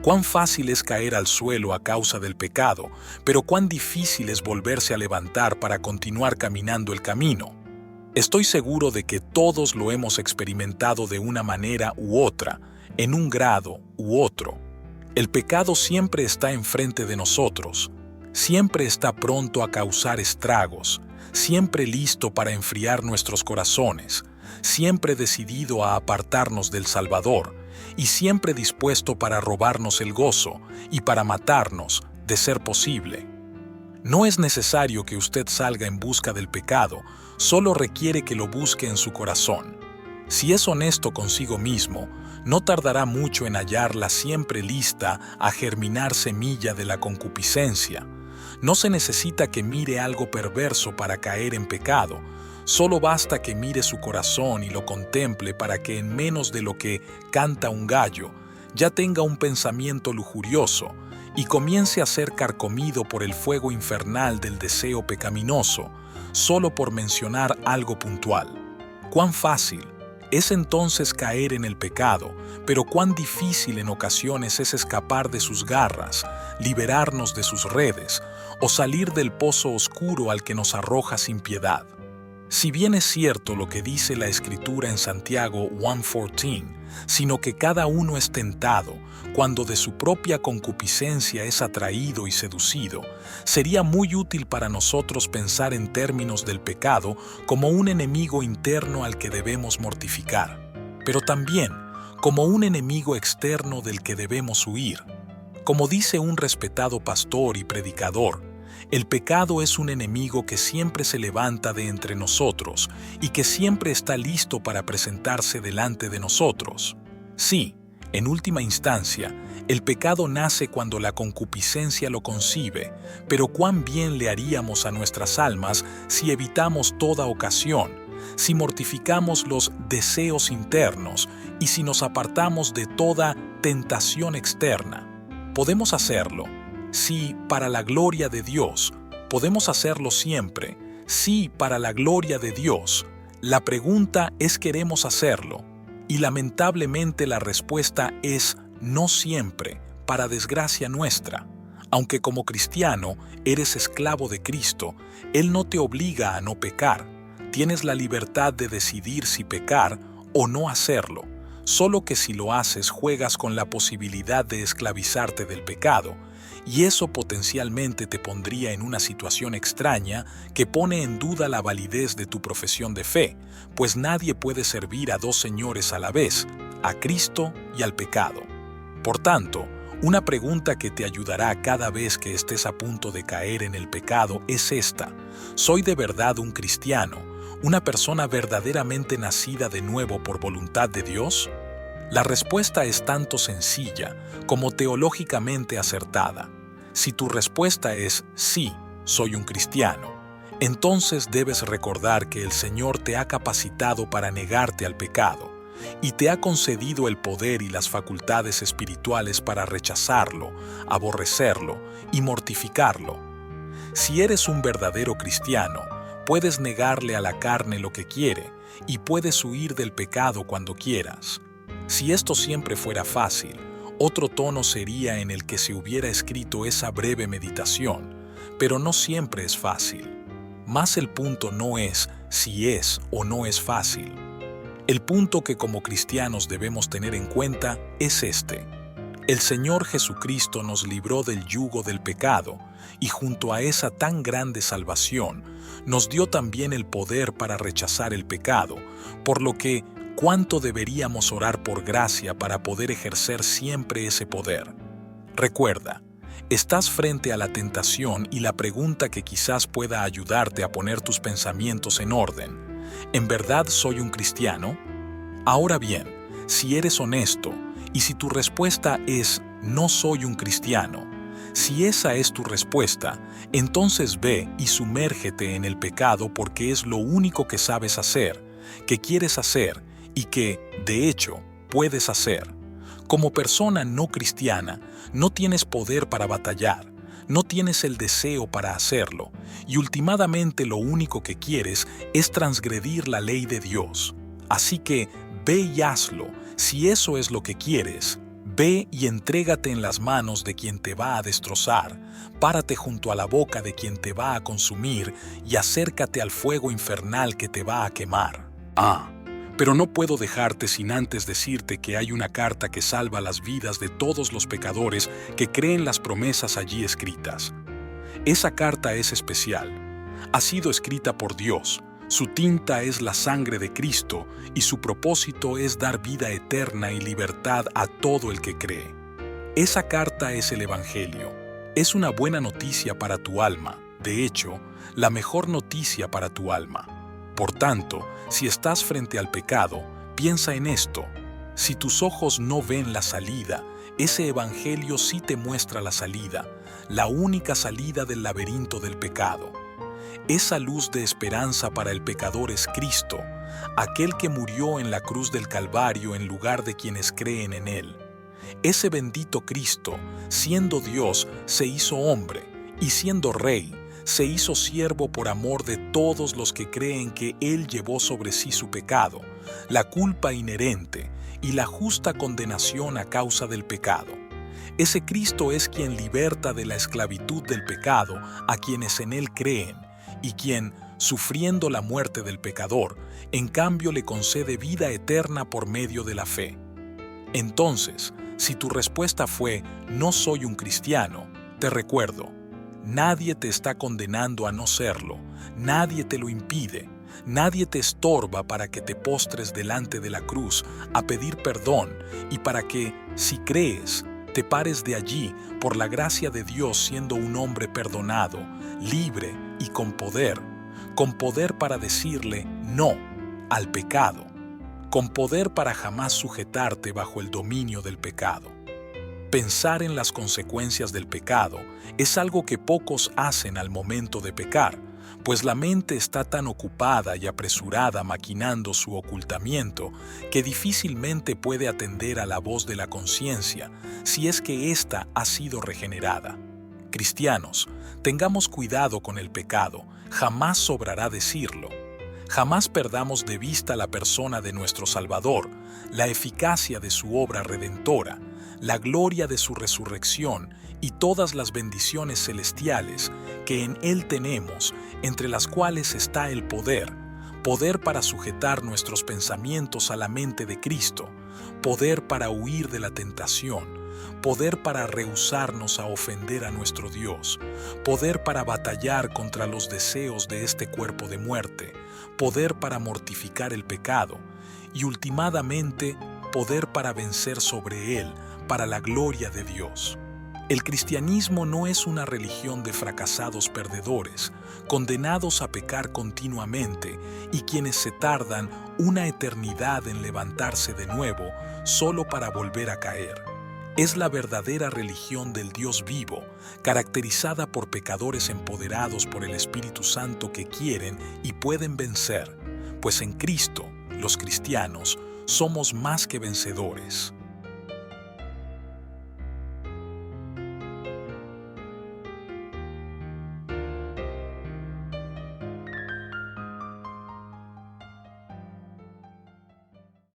Cuán fácil es caer al suelo a causa del pecado, pero cuán difícil es volverse a levantar para continuar caminando el camino. Estoy seguro de que todos lo hemos experimentado de una manera u otra, en un grado u otro. El pecado siempre está enfrente de nosotros, siempre está pronto a causar estragos, siempre listo para enfriar nuestros corazones, siempre decidido a apartarnos del Salvador, y siempre dispuesto para robarnos el gozo y para matarnos, de ser posible. No es necesario que usted salga en busca del pecado, solo requiere que lo busque en su corazón. Si es honesto consigo mismo, no tardará mucho en hallarla siempre lista a germinar semilla de la concupiscencia. No se necesita que mire algo perverso para caer en pecado, solo basta que mire su corazón y lo contemple para que en menos de lo que canta un gallo, ya tenga un pensamiento lujurioso y comience a ser carcomido por el fuego infernal del deseo pecaminoso, solo por mencionar algo puntual. Cuán fácil es entonces caer en el pecado, pero cuán difícil en ocasiones es escapar de sus garras, liberarnos de sus redes o salir del pozo oscuro al que nos arroja sin piedad. Si bien es cierto lo que dice la Escritura en Santiago 1:14, sino que cada uno es tentado cuando de su propia concupiscencia es atraído y seducido, sería muy útil para nosotros pensar en términos del pecado como un enemigo interno al que debemos mortificar, pero también como un enemigo externo del que debemos huir. Como dice un respetado pastor y predicador, el pecado es un enemigo que siempre se levanta de entre nosotros y que siempre está listo para presentarse delante de nosotros. Sí, en última instancia, el pecado nace cuando la concupiscencia lo concibe, pero cuán bien le haríamos a nuestras almas si evitamos toda ocasión, si mortificamos los deseos internos y si nos apartamos de toda tentación externa. Podemos hacerlo. Sí, para la gloria de Dios. Podemos hacerlo siempre. Sí, para la gloria de Dios. La pregunta es: ¿queremos hacerlo? Y lamentablemente la respuesta es no siempre, para desgracia nuestra. Aunque como cristiano eres esclavo de Cristo, Él no te obliga a no pecar. Tienes la libertad de decidir si pecar o no hacerlo. Solo que si lo haces juegas con la posibilidad de esclavizarte del pecado, y eso potencialmente te pondría en una situación extraña que pone en duda la validez de tu profesión de fe, pues nadie puede servir a dos señores a la vez, a Cristo y al pecado. Por tanto, una pregunta que te ayudará cada vez que estés a punto de caer en el pecado es esta: ¿soy de verdad un cristiano, una persona verdaderamente nacida de nuevo por voluntad de Dios? La respuesta es tanto sencilla como teológicamente acertada. Si tu respuesta es sí, soy un cristiano, entonces debes recordar que el Señor te ha capacitado para negarte al pecado y te ha concedido el poder y las facultades espirituales para rechazarlo, aborrecerlo y mortificarlo. Si eres un verdadero cristiano, puedes negarle a la carne lo que quiere y puedes huir del pecado cuando quieras. Si esto siempre fuera fácil, otro tono sería en el que se hubiera escrito esa breve meditación, pero no siempre es fácil. Mas el punto no es si es o no es fácil. El punto que como cristianos debemos tener en cuenta es este: el Señor Jesucristo nos libró del yugo del pecado y junto a esa tan grande salvación nos dio también el poder para rechazar el pecado, por lo que ¿cuánto deberíamos orar por gracia para poder ejercer siempre ese poder? Recuerda, estás frente a la tentación y la pregunta que quizás pueda ayudarte a poner tus pensamientos en orden: ¿en verdad soy un cristiano? Ahora bien, si eres honesto y si tu respuesta es no soy un cristiano, si esa es tu respuesta, entonces ve y sumérgete en el pecado porque es lo único que sabes hacer, que quieres hacer y que, de hecho, puedes hacer. Como persona no cristiana, no tienes poder para batallar, no tienes el deseo para hacerlo, y últimamente lo único que quieres es transgredir la ley de Dios. Así que ve y hazlo. Si eso es lo que quieres, Ve y entrégate en las manos de quien te va a destrozar, párate junto a la boca de quien te va a consumir y acércate al fuego infernal que te va a quemar. Pero no puedo dejarte sin antes decirte que hay una carta que salva las vidas de todos los pecadores que creen las promesas allí escritas. Esa carta es especial. Ha sido escrita por Dios. Su tinta es la sangre de Cristo y su propósito es dar vida eterna y libertad a todo el que cree. Esa carta es el Evangelio. Es una buena noticia para tu alma. De hecho, la mejor noticia para tu alma. Por tanto, si estás frente al pecado, piensa en esto. Si tus ojos no ven la salida, ese Evangelio sí te muestra la salida, la única salida del laberinto del pecado. Esa luz de esperanza para el pecador es Cristo, aquel que murió en la cruz del Calvario en lugar de quienes creen en Él. Ese bendito Cristo, siendo Dios, se hizo hombre, y siendo Rey, se hizo siervo por amor de todos los que creen que Él llevó sobre sí su pecado, la culpa inherente y la justa condenación a causa del pecado. Ese Cristo es quien liberta de la esclavitud del pecado a quienes en Él creen, y quien, sufriendo la muerte del pecador, en cambio le concede vida eterna por medio de la fe. Entonces, si tu respuesta fue «no soy un cristiano», te recuerdo, nadie te está condenando a no serlo, nadie te lo impide, nadie te estorba para que te postres delante de la cruz a pedir perdón y para que, si crees, te pares de allí por la gracia de Dios siendo un hombre perdonado, libre y con poder para decirle no al pecado, con poder para jamás sujetarte bajo el dominio del pecado. Pensar en las consecuencias del pecado es algo que pocos hacen al momento de pecar, pues la mente está tan ocupada y apresurada maquinando su ocultamiento que difícilmente puede atender a la voz de la conciencia si es que ésta ha sido regenerada. Cristianos, tengamos cuidado con el pecado, jamás sobrará decirlo. Jamás perdamos de vista la persona de nuestro Salvador, la eficacia de su obra redentora, la gloria de su resurrección y todas las bendiciones celestiales que en Él tenemos, entre las cuales está el poder para sujetar nuestros pensamientos a la mente de Cristo, poder para huir de la tentación, poder para rehusarnos a ofender a nuestro Dios, poder para batallar contra los deseos de este cuerpo de muerte, poder para mortificar el pecado y, ultimadamente, poder para vencer sobre él, para la gloria de Dios. El cristianismo no es una religión de fracasados perdedores, condenados a pecar continuamente y quienes se tardan una eternidad en levantarse de nuevo solo para volver a caer. Es la verdadera religión del Dios vivo, caracterizada por pecadores empoderados por el Espíritu Santo que quieren y pueden vencer, pues en Cristo, los cristianos, somos más que vencedores.